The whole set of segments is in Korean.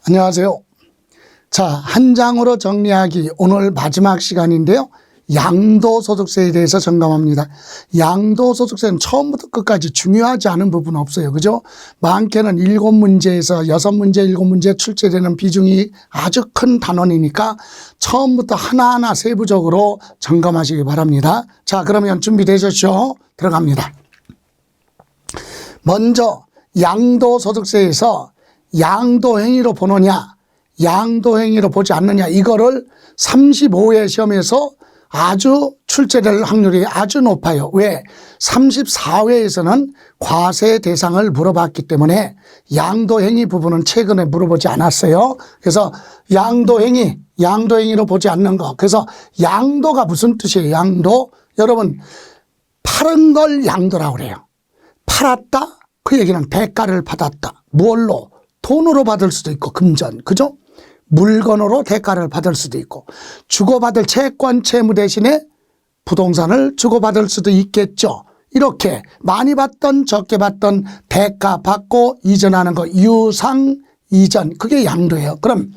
안녕하세요. 자, 한 장으로 정리하기 오늘 마지막 시간인데요. 양도소득세에 대해서 점검합니다. 양도소득세는 처음부터 끝까지 중요하지 않은 부분은 없어요. 그죠? 많게는 7문제에서 6문제, 7문제 출제되는 비중이 아주 큰 단원이니까 처음부터 하나하나 세부적으로 점검하시기 바랍니다. 자, 그러면 준비되셨죠? 들어갑니다. 먼저 양도소득세에서 양도행위로 보느냐, 양도행위로 보지 않느냐, 이거를 35회 시험에서 아주 출제될 확률이 아주 높아요. 왜? 34회에서는 과세 대상을 물어봤기 때문에 양도행위 부분은 최근에 물어보지 않았어요. 그래서 양도행위로 보지 않는 거. 그래서 양도가 무슨 뜻이에요? 양도. 여러분, 팔은 걸 양도라고 그래요. 팔았다? 그 얘기는 대가를 받았다. 뭘로? 돈으로 받을 수도 있고, 금전. 그죠? 물건으로 대가를 받을 수도 있고, 주고받을 채권 채무 대신에 부동산을 주고받을 수도 있겠죠. 이렇게 많이 받던 적게 받던 대가 받고 이전하는 거, 유상 이전, 그게 양도예요. 그럼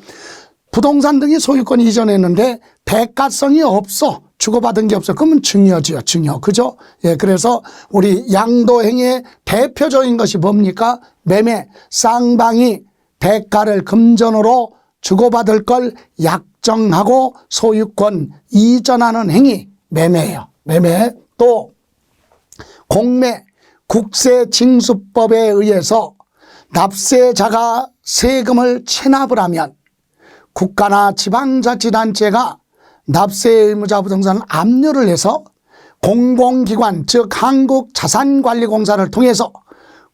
부동산 등이 소유권 이전했는데 대가성이 없어, 주고받은 게 없어, 그러면 증여죠. 증여. 그죠? 예, 그래서 우리 양도행위의 대표적인 것이 뭡니까? 매매. 쌍방이 대가를 금전으로 주고받을 걸 약정하고 소유권 이전하는 행위, 매매예요. 매매. 또 공매, 국세징수법에 의해서 납세자가 세금을 체납을 하면 국가나 지방자치단체가 납세 의무자 부동산을 압류를 해서 공공기관, 즉 한국자산관리공사를 통해서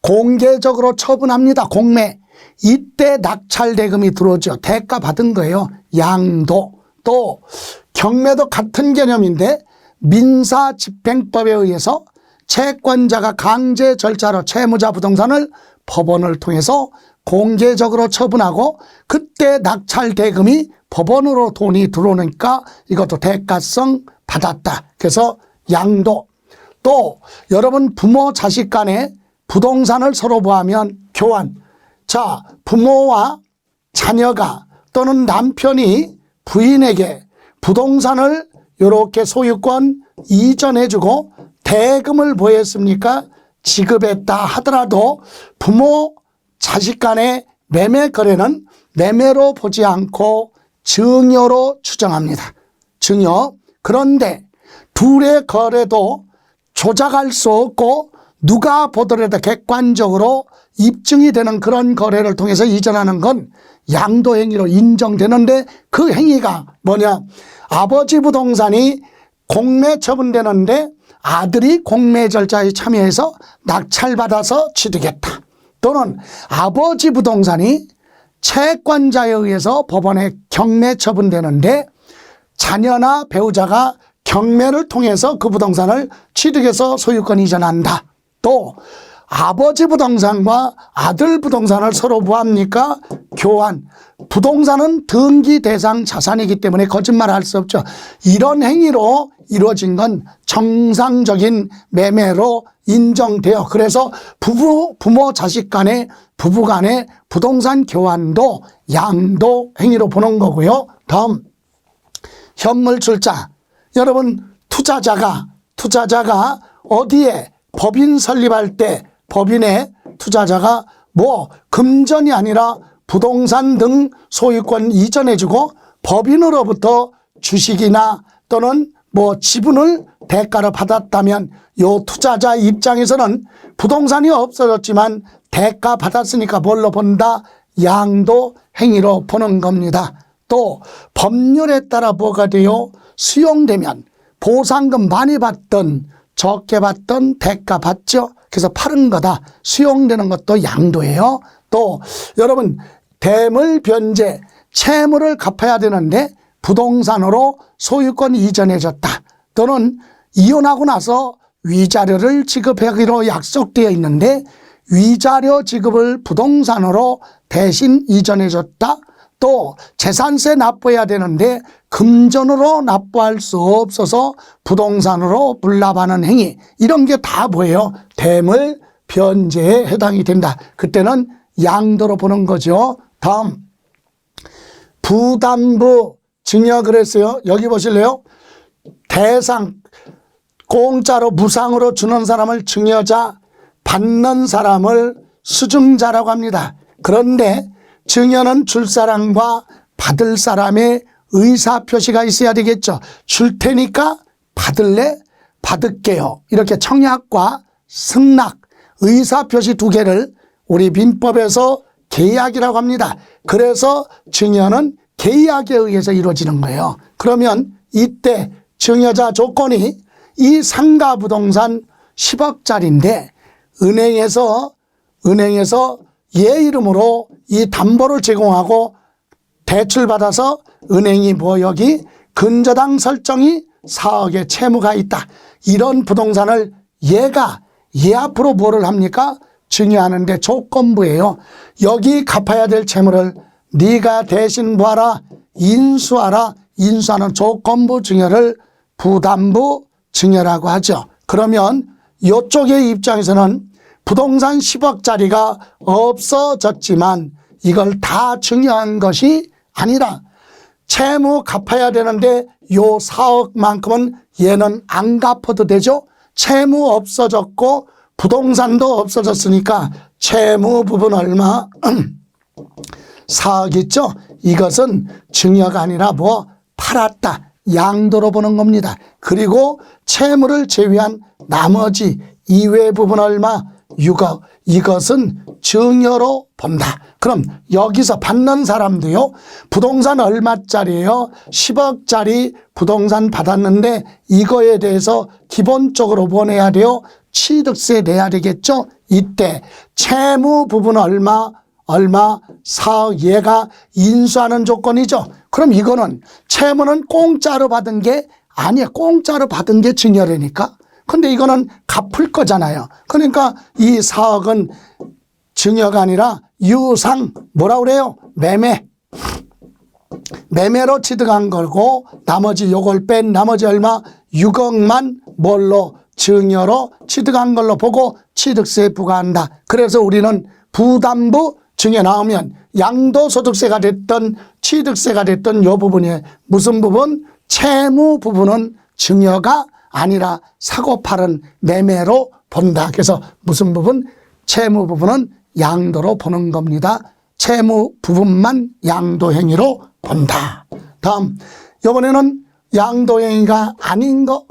공개적으로 처분합니다. 공매. 이때 낙찰대금이 들어오죠. 대가 받은 거예요. 양도. 또 경매도 같은 개념인데 민사집행법에 의해서 채권자가 강제 절차로 채무자 부동산을 법원을 통해서 공개적으로 처분하고 그때 낙찰대금이 법원으로 돈이 들어오니까 이것도 대가성 받았다. 그래서 양도. 또 여러분, 부모 자식 간에 부동산을 서로 보하면 교환. 자, 부모와 자녀가 또는 남편이 부인에게 부동산을 이렇게 소유권 이전해주고 대금을 보였습니까? 지급했다 하더라도 부모 자식 간의 매매 거래는 매매로 보지 않고 증여로 추정합니다. 증여. 그런데 둘의 거래도 조작할 수 없고 누가 보더라도 객관적으로 입증이 되는 그런 거래를 통해서 이전하는 건 양도행위로 인정되는데, 그 행위가 뭐냐? 아버지 부동산이 공매 처분되는데 아들이 공매 절차에 참여해서 낙찰받아서 취득했다. 또는 아버지 부동산이 채권자에 의해서 법원에 경매 처분되는데 자녀나 배우자가 경매를 통해서 그 부동산을 취득해서 소유권 이전한다. 또 아버지 부동산과 아들 부동산을 서로 뭐합니까? 교환. 부동산은 등기 대상 자산이기 때문에 거짓말할 수 없죠. 이런 행위로 이루어진 건 정상적인 매매로 인정돼요. 그래서 부모 자식 간에, 부부 간에 부동산 교환도 양도 행위로 보는 거고요. 다음, 현물 출자. 여러분, 투자자가 어디에 법인 설립할 때 법인의 투자자가 뭐 금전이 아니라 부동산 등 소유권 이전해주고 법인으로부터 주식이나 또는 뭐 지분을 대가로 받았다면 요 투자자 입장에서는 부동산이 없어졌지만 대가 받았으니까 뭘로 본다? 양도 행위로 보는 겁니다. 또 법률에 따라 뭐가 돼요? 수용되면 보상금 많이 받던 적게 받던 대가 받죠. 그래서 파는 거다. 수용되는 것도 양도예요. 또 여러분, 대물 변제, 채무를 갚아야 되는데 부동산으로 소유권 이전해줬다. 또는 이혼하고 나서 위자료를 지급하기로 약속되어 있는데 위자료 지급을 부동산으로 대신 이전해줬다. 또 재산세 납부해야 되는데 금전으로 납부할 수 없어서 부동산으로 물납하는 행위, 이런 게 다 뭐예요? 대물 변제에 해당이 된다. 그때는 양도로 보는 거죠. 다음, 부담부 증여 그랬어요. 여기 보실래요? 대상, 공짜로 무상으로 주는 사람을 증여자, 받는 사람을 수증자라고 합니다. 그런데 증여는 줄 사람과 받을 사람의 의사표시가 있어야 되겠죠. 줄 테니까 받을래? 받을게요. 이렇게 청약과 승낙, 의사표시 두 개를 우리 민법에서 계약이라고 합니다. 그래서 증여는 계약에 의해서 이루어지는 거예요. 그러면 이때 증여자 조건이 이 상가부동산 10억짜리인데 은행에서 얘 이름으로 이 담보를 제공하고 대출받아서 은행이 뭐 여기 근저당 설정이 4억의 채무가 있다. 이런 부동산을 얘가 얘 앞으로 뭐를 합니까? 증여하는데 조건부예요. 여기 갚아야 될 채무를 네가 대신 뭐하라? 인수하라. 인수하는 조건부 증여를 부담부 증여라고 하죠. 그러면 이쪽의 입장에서는 부동산 10억짜리가 없어졌지만 이걸 다 증여한 것이 아니라 채무 갚아야 되는데 요 4억만큼은 얘는 안 갚아도 되죠. 채무 없어졌고 부동산도 없어졌으니까 채무 부분 얼마? 4억 있죠. 이것은 증여가 아니라 뭐 팔았다. 양도로 보는 겁니다. 그리고 채무를 제외한 나머지 이외 부분 얼마? 6억. 이것은 증여로 본다. 그럼 여기서 받는 사람도요. 부동산 얼마짜리예요? 10억짜리 부동산 받았는데 이거에 대해서 기본적으로 뭐 내야 돼요? 취득세 내야 되겠죠. 이때 채무 부분 얼마? 4억 얘가 인수하는 조건이죠. 그럼 이거는 채무는 공짜로 받은 게 아니에요. 공짜로 받은 게 증여라니까. 근데 이거는 갚을 거잖아요. 그러니까 이 4억은 증여가 아니라 유상, 뭐라 그래요? 매매로 취득한 거고 나머지 요걸 뺀 나머지 얼마? 6억만 뭘로? 증여로 취득한 걸로 보고 취득세 부과한다. 그래서 우리는 부담부 증여 나오면 양도소득세가 됐던 취득세가 됐던 요 부분이 무슨 부분? 채무 부분은 증여가 아니라 사고 팔은 매매로 본다. 그래서 무슨 부분? 채무 부분은 양도로 보는 겁니다. 채무 부분만 양도행위로 본다. 다음, 이번에는 양도행위가 아닌 거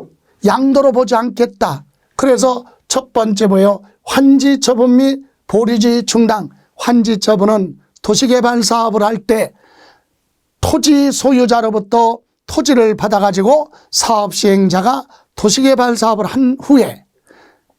양도로 보지 않겠다. 그래서 첫 번째 뭐예요? 환지 처분 및 보류지 충당. 환지 처분은 도시개발 사업을 할 때 토지 소유자로부터 토지를 받아가지고 사업 시행자가 도시개발 사업을 한 후에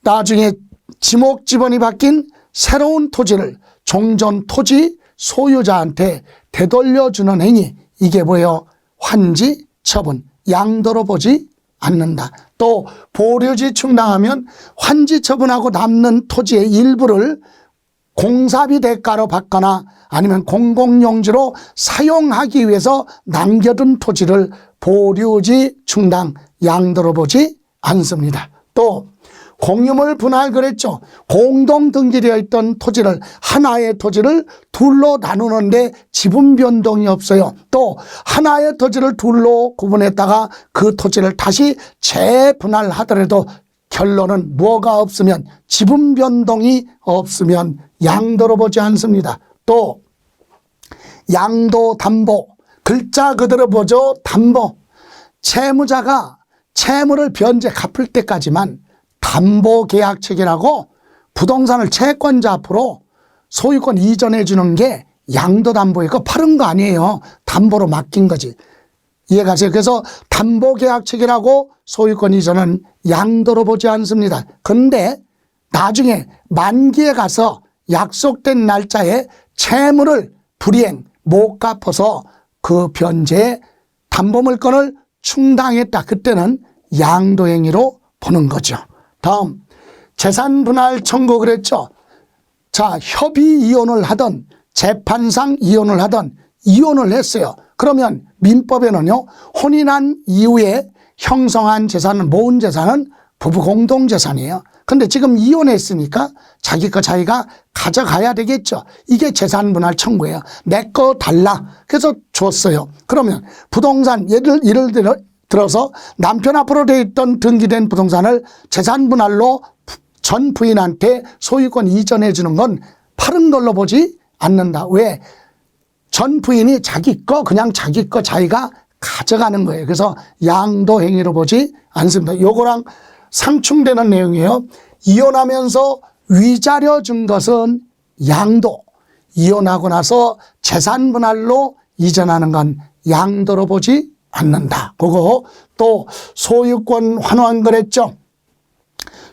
나중에 지목지번이 바뀐 새로운 토지를 종전 토지 소유자한테 되돌려주는 행위. 이게 뭐예요? 환지 처분. 양도로 보지 않는다. 또 보류지 충당하면 환지 처분하고 남는 토지의 일부를 공사비 대가로 받거나 아니면 공공용지로 사용하기 위해서 남겨둔 토지를 보류지 충당, 양도로 보지 않습니다. 또 공유물 분할 그랬죠. 공동 등기되어 있던 토지를 하나의 토지를 둘로 나누는데 지분 변동이 없어요. 또 하나의 토지를 둘로 구분했다가 그 토지를 다시 재분할하더라도 결론은 뭐가 없으면 지분 변동이 없으면 양도로 보지 않습니다. 또 양도 담보, 글자 그대로 보죠. 담보. 채무자가 채무를 변제 갚을 때까지만 담보 계약 체결하고 부동산을 채권자 앞으로 소유권 이전해 주는 게 양도 담보이고 파는 거 아니에요. 담보로 맡긴 거지. 이해가세요? 그래서 담보 계약 체결하고 소유권 이전은 양도로 보지 않습니다. 그런데 나중에 만기에 가서 약속된 날짜에 채무를 불이행 못 갚아서 그 변제에 담보물권을 충당했다. 그때는 양도행위로 보는 거죠. 다음 재산분할 청구 그랬죠. 자, 협의 이혼을 하던 재판상 이혼을 하던 이혼을 했어요. 그러면 민법에는요, 혼인한 이후에 형성한 재산은 모은 재산은 부부 공동재산이에요. 근데 지금 이혼했으니까 자기 거 자기가 가져가야 되겠죠. 이게 재산분할 청구예요. 내 거 달라. 그래서 줬어요. 그러면 부동산 예를 들어서 남편 앞으로 돼 있던 등기된 부동산을 재산분할로 전 부인한테 소유권 이전해 주는 건 파른 걸로 보지 않는다. 왜? 전 부인이 자기 거 그냥 자기 거 자기가 가져가는 거예요. 그래서 양도 행위로 보지 않습니다. 요거랑 상충되는 내용이에요. 이혼하면서 위자료 준 것은 양도, 이혼하고 나서 재산분할로 이전하는 건 양도로 보지 않는다. 그거 또 소유권 환원 그랬죠.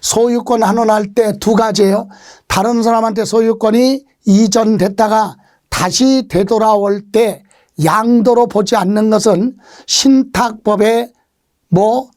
소유권 환원할 때 두 가지예요. 다른 사람한테 소유권이 이전됐다가 다시 되돌아올 때 양도로 보지 않는 것은 신탁법에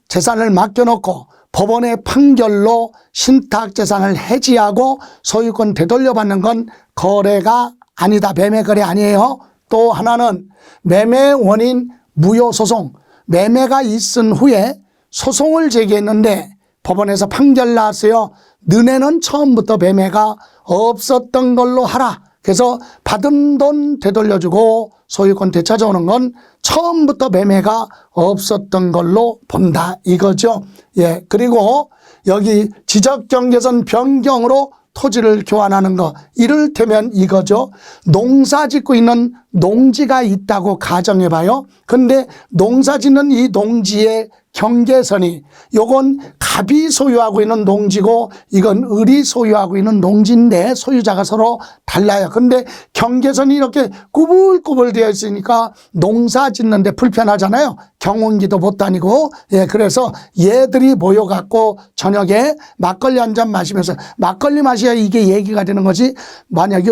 재산을 맡겨놓고 법원의 판결로 신탁 재산을 해지하고 소유권 되돌려받는 건 거래가 아니다. 매매 거래 아니에요. 또 하나는 매매 원인 무효 소송. 매매가 있은 후에 소송을 제기했는데 법원에서 판결 나왔어요. 너네는 처음부터 매매가 없었던 걸로 하라. 그래서 받은 돈 되돌려주고 소유권 되찾아오는 건 처음부터 매매가 없었던 걸로 본다 이거죠. 예. 그리고 여기 지적경계선 변경으로 토지를 교환하는 거 이를테면 이거죠. 농사 짓고 있는 농지가 있다고 가정해 봐요. 근데 농사 짓는 이 농지의 경계선이 요건 갑이 소유하고 있는 농지고 이건 을이 소유하고 있는 농지인데 소유자가 서로 달라요. 근데 경계선이 이렇게 꾸불꾸불 되어 있으니까 농사 짓는데 불편하잖아요. 경운기도 못 다니고. 예, 그래서 얘들이 모여갖고 저녁에 막걸리 한 잔 마시면서 막걸리 마셔야 이게 얘기가 되는 거지. 만약에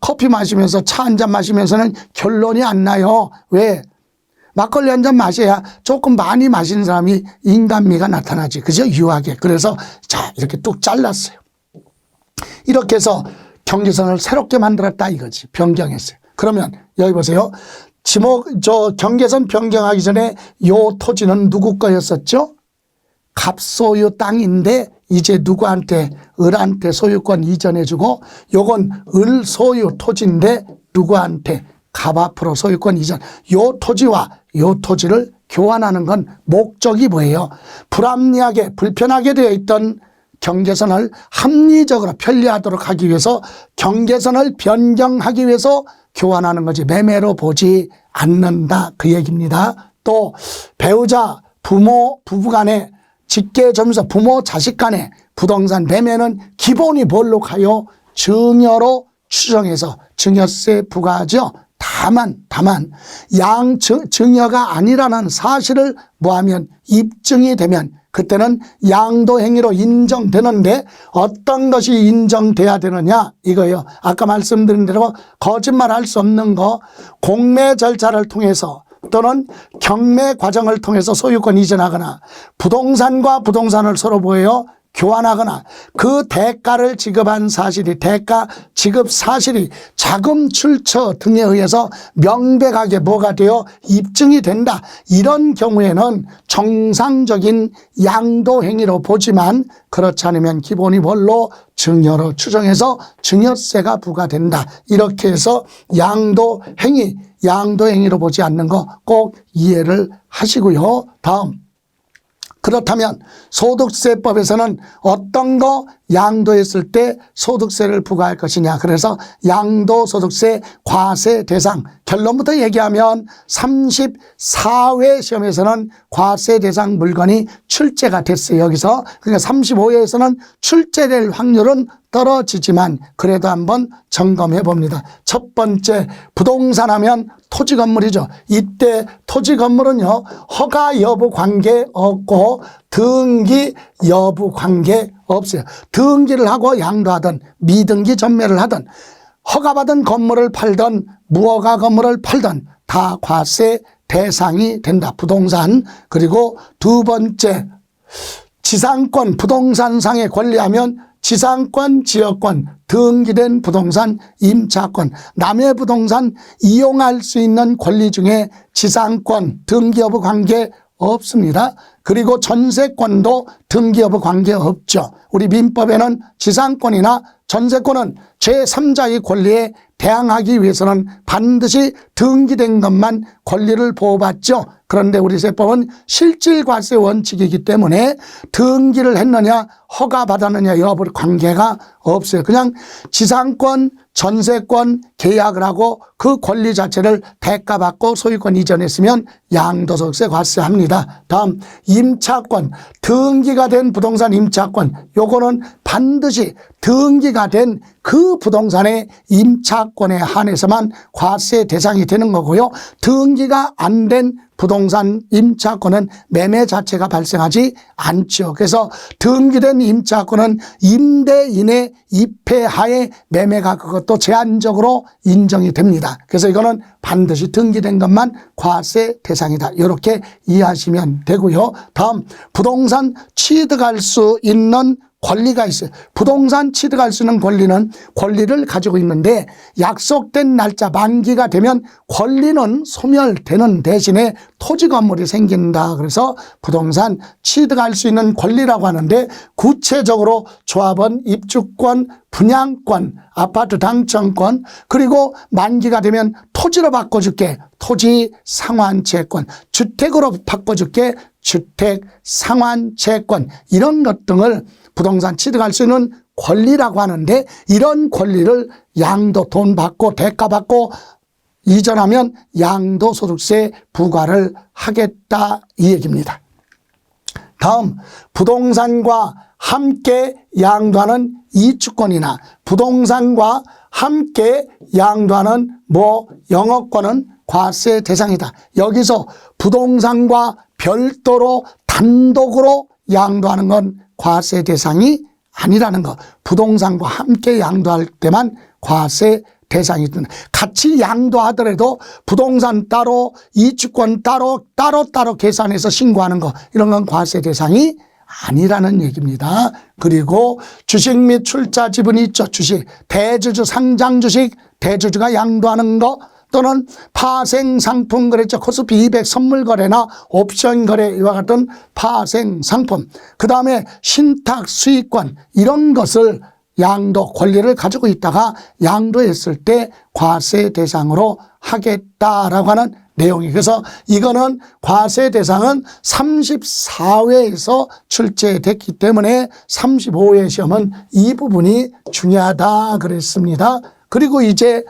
커피 마시면서 차 한 잔 마시면서는 결론이 안 나요. 왜? 막걸리 한 잔 마셔야 조금 많이 마시는 사람이 인간미가 나타나지. 그죠? 유하게. 그래서 자, 이렇게 뚝 잘랐어요. 이렇게 해서 경계선을 새롭게 만들었다 이거지. 변경했어요. 그러면 여기 보세요. 경계선 변경하기 전에 요 토지는 누구 거였었죠? 갑소유 땅인데 이제 누구한테? 을한테 소유권 이전해주고 요건 을 소유 토지인데 누구한테? 갑 앞으로 소유권 이전. 요 토지와 요 토지를 교환하는 건 목적이 뭐예요? 불합리하게 불편하게 되어 있던 경계선을 합리적으로 편리하도록 하기 위해서 경계선을 변경하기 위해서 교환하는 거지 매매로 보지 않는다 그 얘기입니다. 또 배우자 부부 간에 직계점유서 부모 자식 간에 부동산 매매는 기본이 뭘로 가요? 증여로 추정해서 증여세 부과하죠. 다만 증여가 아니라는 사실을 뭐하면 입증이 되면 그때는 양도 행위로 인정되는데 어떤 것이 인정돼야 되느냐 이거예요. 아까 말씀드린 대로 거짓말할 수 없는 거 공매 절차를 통해서 또는 경매 과정을 통해서 소유권 이전하거나 부동산과 부동산을 서로 뭐예요? 교환하거나 그 대가를 지급한 사실이 대가 지급 사실이 자금 출처 등에 의해서 명백하게 뭐가 되어 입증이 된다. 이런 경우에는 정상적인 양도 행위로 보지만 그렇지 않으면 기본이 뭘로? 증여로 추정해서 증여세가 부과된다. 이렇게 해서 양도 행위로 보지 않는 거 꼭 이해를 하시고요. 다음. 그렇다면 소득세법에서는 어떤 거 양도했을 때 소득세를 부과할 것이냐. 그래서 양도소득세 과세 대상 결론부터 얘기하면 34회 시험에서는 과세 대상 물건이 출제가 됐어요. 여기서 그러니까 35회에서는 출제될 확률은 떨어지지만 그래도 한번 점검해 봅니다. 첫 번째 부동산 하면 토지 건물이죠. 이때 토지 건물은요 허가 여부 관계 없고 등기 여부 관계 없어요. 등기를 하고 양도하든 미등기 전매를 하든 허가받은 건물을 팔든 무허가 건물을 팔든 다 과세 대상이 된다. 부동산. 그리고 두 번째 지상권 부동산상의 권리하면 지상권, 지역권, 등기된 부동산, 임차권, 남의 부동산 이용할 수 있는 권리 중에 지상권, 등기 여부 관계 없습니다. 그리고 전세권도 등기 여부 관계없죠. 우리 민법에는 지상권이나 전세권은 제3자의 권리에 대항하기 위해서는 반드시 등기된 것만 권리를 보호받죠. 그런데 우리 세법은 실질과세 원칙이기 때문에 등기를 했느냐 허가받았느냐 여부 관계가 없어요. 그냥 지상권, 전세권 계약을 하고 그 권리 자체를 대가받고 소유권 이전했으면 양도소득세 과세합니다. 다음 임차권, 등기가 된 부동산 임차권, 요거는 반드시 등기가 된 그 부동산의 임차권에 한해서만 과세 대상이 되는 거고요. 등기가 안 된 부동산 임차권은 매매 자체가 발생하지 않죠. 그래서 등기된 임차권은 임대인의 입회하에 매매가 그것도 제한적으로 인정이 됩니다. 그래서 이거는 반드시 등기된 것만 과세 대상이다. 이렇게 이해하시면 되고요. 다음 부동산 취득할 수 있는 권리가 있어요. 부동산 취득할 수 있는 권리를 가지고 있는데 약속된 날짜 만기가 되면 권리는 소멸되는 대신에 토지 건물이 생긴다. 그래서 부동산 취득할 수 있는 권리라고 하는데 구체적으로 조합원 입주권, 분양권, 아파트 당첨권, 그리고 만기가 되면 토지로 바꿔줄게. 토지 상환채권, 주택으로 바꿔줄게. 주택 상환채권, 이런 것 등을 부동산 취득할 수 있는 권리라고 하는데 이런 권리를 양도 돈 받고 대가 받고 이전하면 양도소득세 부과를 하겠다 이 얘기입니다. 다음 부동산과 함께 양도하는 이주권이나 부동산과 함께 양도하는 영업권은 과세 대상이다. 여기서 부동산과 별도로 단독으로 양도하는 건 과세 대상이 아니라는 거. 부동산과 함께 양도할 때만 과세 대상이 듭니다. 같이 양도하더라도 부동산 따로 이주권 따로 계산해서 신고하는 거, 이런 건 과세 대상이 아니라는 얘기입니다. 그리고 주식 및 출자 지분이 있죠. 주식, 대주주, 상장 주식, 대주주가 양도하는 거, 또는 파생 상품 거래죠. 코스피 200 선물 거래나 옵션 거래 이와 같은 파생 상품. 그 다음에 신탁 수익권, 이런 것을 양도 권리를 가지고 있다가 양도했을 때 과세 대상으로 하겠다라고 하는 내용이. 그래서 이거는 과세 대상은 34회에서 출제됐기 때문에 35회 시험은 이 부분이 중요하다 그랬습니다. 그리고 이제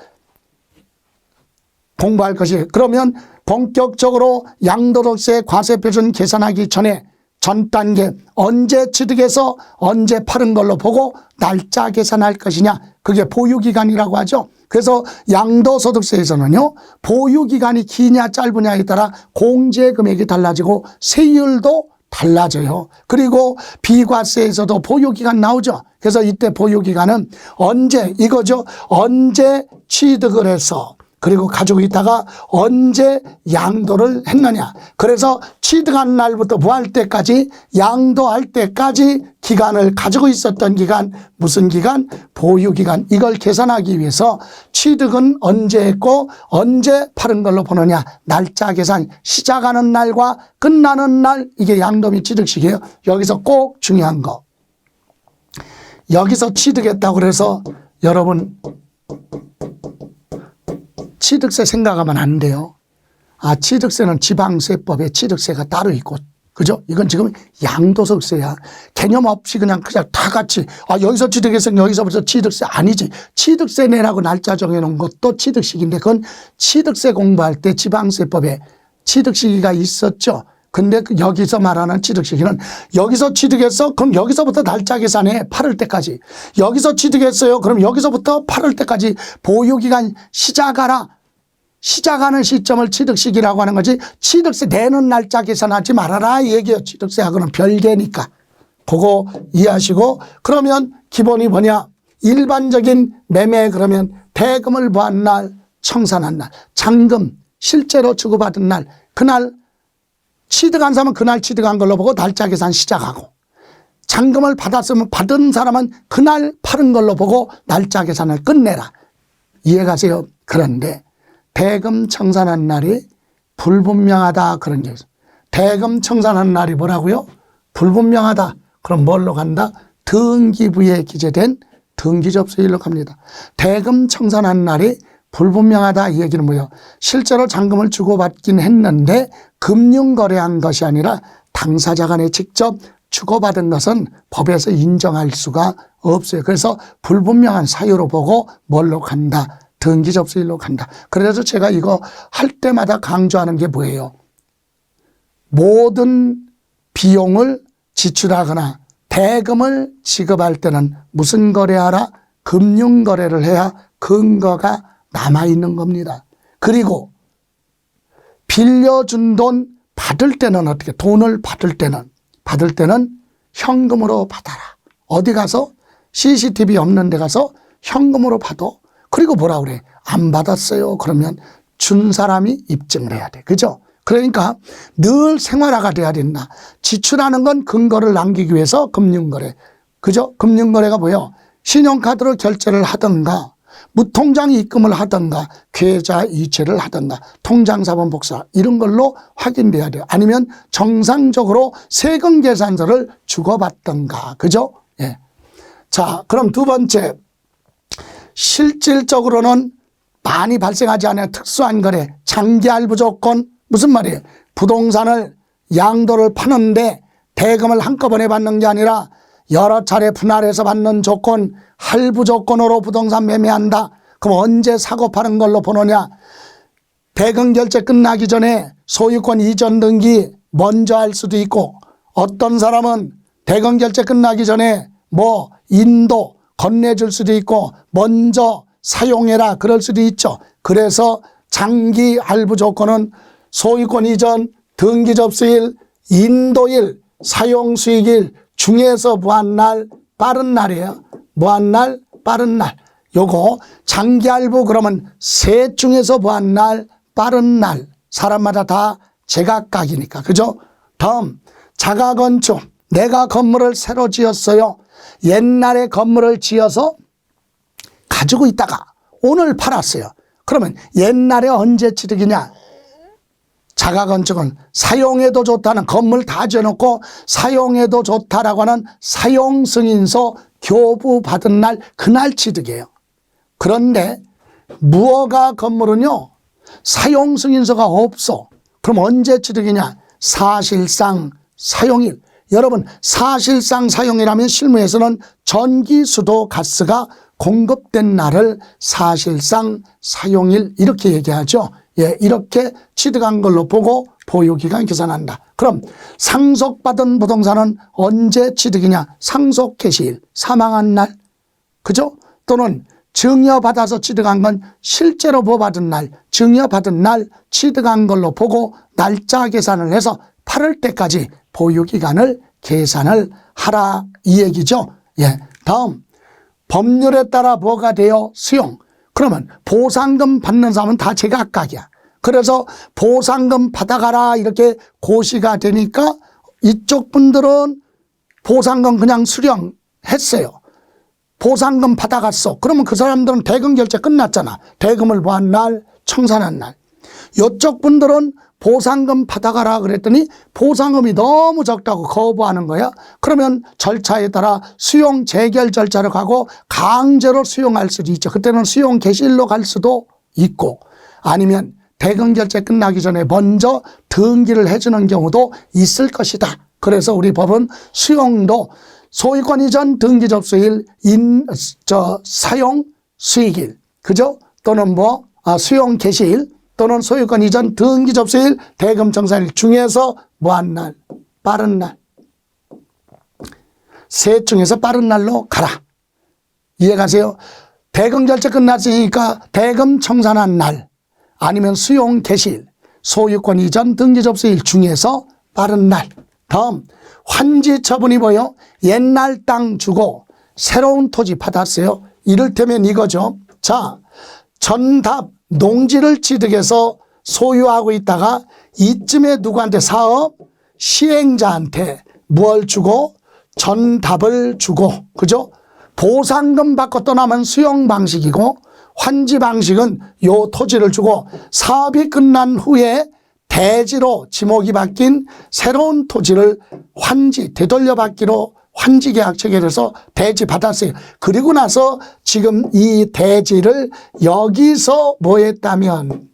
공부할 것이, 그러면 본격적으로 양도소득세 과세 표준 계산하기 전에 전 단계 언제 취득해서 언제 파는 걸로 보고 날짜 계산할 것이냐, 그게 보유기간이라고 하죠. 그래서 양도소득세에서는요, 보유기간이 기냐 짧으냐에 따라 공제금액이 달라지고 세율도 달라져요. 그리고 비과세에서도 보유기간 나오죠. 그래서 이때 보유기간은 언제, 이거죠. 언제 취득을 해서 그리고 가지고 있다가 언제 양도를 했느냐. 그래서 취득한 날부터 부할 때까지, 양도할 때까지 기간을 가지고 있었던 기간, 무슨 기간? 보유기간. 이걸 계산하기 위해서 취득은 언제 했고 언제 파는 걸로 보느냐. 날짜 계산, 시작하는 날과 끝나는 날, 이게 양도 및 취득식이에요. 여기서 꼭 중요한 거. 여기서 취득했다고 그래서 여러분 취득세 생각하면 안 돼요. 취득세는 지방세법에 취득세가 따로 있고, 그죠? 이건 지금 양도소득세야. 개념 없이 그냥 다 같이, 여기서 취득해서 여기서부터 취득세 아니지. 취득세 내라고 날짜 정해놓은 것도 취득식인데, 그건 취득세 공부할 때 지방세법에 취득시기가 있었죠. 근데 여기서 말하는 취득시기는 여기서 취득했어? 그럼 여기서부터 날짜 계산해. 팔을 때까지. 여기서 취득했어요? 그럼 여기서부터 팔을 때까지 보유기간 시작하라. 시작하는 시점을 취득시기라고 하는 거지, 취득세 내는 날짜 계산하지 말아라 이 얘기예요. 취득세하고는 별개니까. 그거 이해하시고, 그러면 기본이 뭐냐? 일반적인 매매, 그러면 대금을 부한 날, 청산한 날, 잔금 실제로 주고받은 날, 그날 취득한 사람은 그날 취득한 걸로 보고 날짜 계산 시작하고, 잔금을 받았으면 받은 사람은 그날 파는 걸로 보고 날짜 계산을 끝내라. 이해가세요? 그런데 대금 청산한 날이 불분명하다 그런 게 있어요. 대금 청산하는 날이 뭐라고요? 불분명하다. 그럼 뭘로 간다? 등기부에 기재된 등기접수일로 갑니다. 대금 청산하는 날이 불분명하다 이 얘기는 뭐예요? 실제로 잔금을 주고받긴 했는데 금융거래한 것이 아니라 당사자 간에 직접 주고받은 것은 법에서 인정할 수가 없어요. 그래서 불분명한 사유로 보고 뭘로 간다? 등기접수일로 간다. 그래서 제가 이거 할 때마다 강조하는 게 뭐예요? 모든 비용을 지출하거나 대금을 지급할 때는 무슨 거래하라? 금융거래를 해야 근거가 남아있는 겁니다. 그리고 빌려준 돈 받을 때는 어떻게? 돈을 받을 때는 현금으로 받아라. 어디 가서? CCTV 없는 데 가서 현금으로 받아. 그리고 뭐라 그래? 안 받았어요. 그러면 준 사람이 입증을 해야 돼. 그죠? 그러니까 늘 생활화가 돼야 된다. 지출하는 건 근거를 남기기 위해서 금융거래. 그죠? 금융거래가 뭐예요? 신용카드로 결제를 하든가 무통장 입금을 하든가 계좌 이체를 하든가 통장사본 복사 이런 걸로 확인돼야 돼요. 아니면 정상적으로 세금 계산서를 주고받든가. 그죠? 예. 자, 그럼 두 번째. 실질적으로는 많이 발생하지 않은 특수한 거래, 장기 할부 조건. 무슨 말이에요? 부동산을 양도를 파는데 대금을 한꺼번에 받는 게 아니라 여러 차례 분할해서 받는 조건, 할부 조건으로 부동산 매매한다. 그럼 언제 사고 파는 걸로 보느냐? 대금 결제 끝나기 전에 소유권 이전 등기 먼저 할 수도 있고, 어떤 사람은 대금 결제 끝나기 전에 뭐 인도 건네줄 수도 있고 먼저 사용해라 그럴 수도 있죠. 그래서 장기 할부 조건은 소유권 이전, 등기 접수일, 인도일, 사용 수익일 중에서 무한날, 빠른 날이에요. 무한날, 빠른 날. 요거 장기 할부 그러면 셋 중에서 무한날, 빠른 날. 사람마다 다 제각각이니까. 그죠? 다음 자가건축. 내가 건물을 새로 지었어요. 옛날에 건물을 지어서 가지고 있다가 오늘 팔았어요. 그러면 옛날에 언제 취득이냐? 자가건축은 사용해도 좋다는, 건물 다 지어놓고 사용해도 좋다라고 하는 사용승인서 교부받은 날, 그날 취득이에요. 그런데 무허가 건물은요, 사용승인서가 없어. 그럼 언제 취득이냐? 사실상 사용일. 여러분, 사실상 사용이라면 실무에서는 전기, 수도, 가스가 공급된 날을 사실상 사용일 이렇게 얘기하죠. 예, 이렇게 취득한 걸로 보고 보유기간 계산한다. 그럼 상속받은 부동산은 언제 취득이냐? 상속 개시일, 사망한 날. 그죠? 또는 증여받아서 취득한 건 실제로 뭐 받은 날, 증여받은 날 취득한 걸로 보고 날짜 계산을 해서 팔을 때까지 보유기간을 계산을 하라 이 얘기죠. 예. 다음 법률에 따라 뭐가 돼요? 수용. 그러면 보상금 받는 사람은 다 제각각이야. 그래서 보상금 받아가라 이렇게 고시가 되니까 이쪽 분들은 보상금 그냥 수령했어요. 보상금 받아갔어. 그러면 그 사람들은 대금 결제 끝났잖아. 대금을 뭐한 날, 청산한 날. 이쪽 분들은 보상금 받아가라 그랬더니 보상금이 너무 적다고 거부하는 거야. 그러면 절차에 따라 수용 재결 절차를 가고 강제로 수용할 수도 있죠. 그때는 수용 개시일로 갈 수도 있고, 아니면 대금 결제 끝나기 전에 먼저 등기를 해주는 경우도 있을 것이다. 그래서 우리 법은 수용도 소유권 이전 등기 접수일, 사용 수익일, 그죠? 또는 수용 개시일, 또는 소유권 이전 등기 접수일, 대금 청산일 중에서 무한 날, 빠른 날. 셋 중에서 빠른 날로 가라. 이해가세요? 대금 결제 끝났으니까 대금 청산한 날, 아니면 수용 개시일, 소유권 이전 등기 접수일 중에서 빠른 날. 다음 환지 처분이 뭐예요? 옛날 땅 주고 새로운 토지 받았어요. 이를테면 이거죠. 자, 전답 농지를 취득해서 소유하고 있다가 이쯤에 누구한테 사업 시행자한테 뭘 주고? 전답을 주고, 그죠? 보상금 받고 떠나면 수용 방식이고, 환지 방식은 요 토지를 주고 사업이 끝난 후에 대지로 지목이 바뀐 새로운 토지를 환지, 되돌려받기로 환지 계약 체결해서 대지 받았어요. 그리고 나서 지금 이 대지를 여기서 뭐 했다면,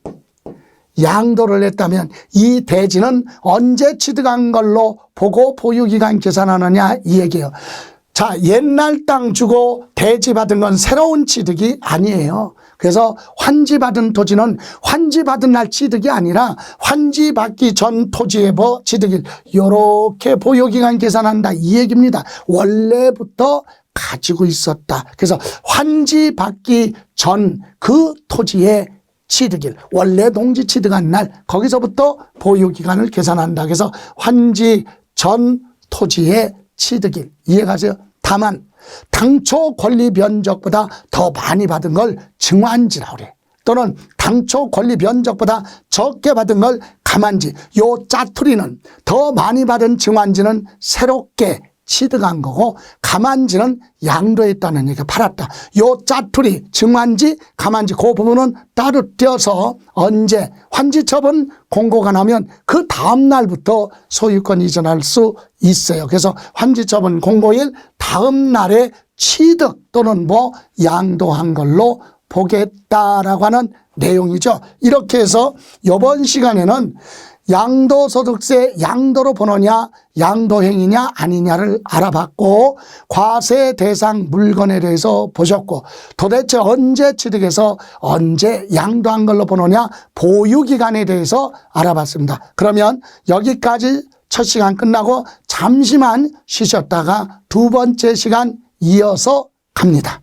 양도를 했다면 이 대지는 언제 취득한 걸로 보고 보유기간 계산하느냐 이 얘기예요. 자, 옛날 땅 주고 대지 받은 건 새로운 취득이 아니에요. 그래서 환지받은 토지는 환지받은 날 취득이 아니라 환지받기 전 토지의 뭐 취득일, 요렇게 보유기간 계산한다 이 얘기입니다. 원래부터 가지고 있었다. 그래서 환지받기 전 그 토지의 취득일, 원래 농지 취득한 날 거기서부터 보유기간을 계산한다. 그래서 환지 전 토지의 취득일, 이해가세요? 다만 당초 권리 변적보다 더 많이 받은 걸 증환지라고 그래. 또는 당초 권리 변적보다 적게 받은 걸 가만지. 요 짜투리는 더 많이 받은 증환지는 새롭게 취득한 거고, 가만지는 양도했다는 얘기가 팔았다. 요 짜투리, 증환지, 가만지 그 부분은 따로 떼어서 언제 환지처분 공고가 나면 그 다음 날부터 소유권 이전할 수 있어요. 그래서 환지처분 공고일 다음 날에 취득 또는 뭐 양도한 걸로 보겠다라고 하는 내용이죠. 이렇게 해서 이번 시간에는 양도소득세 양도로 보느냐 양도행위냐 아니냐를 알아봤고, 과세 대상 물건에 대해서 보셨고, 도대체 언제 취득해서 언제 양도한 걸로 보느냐 보유기간에 대해서 알아봤습니다. 그러면 여기까지 첫 시간 끝나고 잠시만 쉬셨다가 두 번째 시간 이어서 갑니다.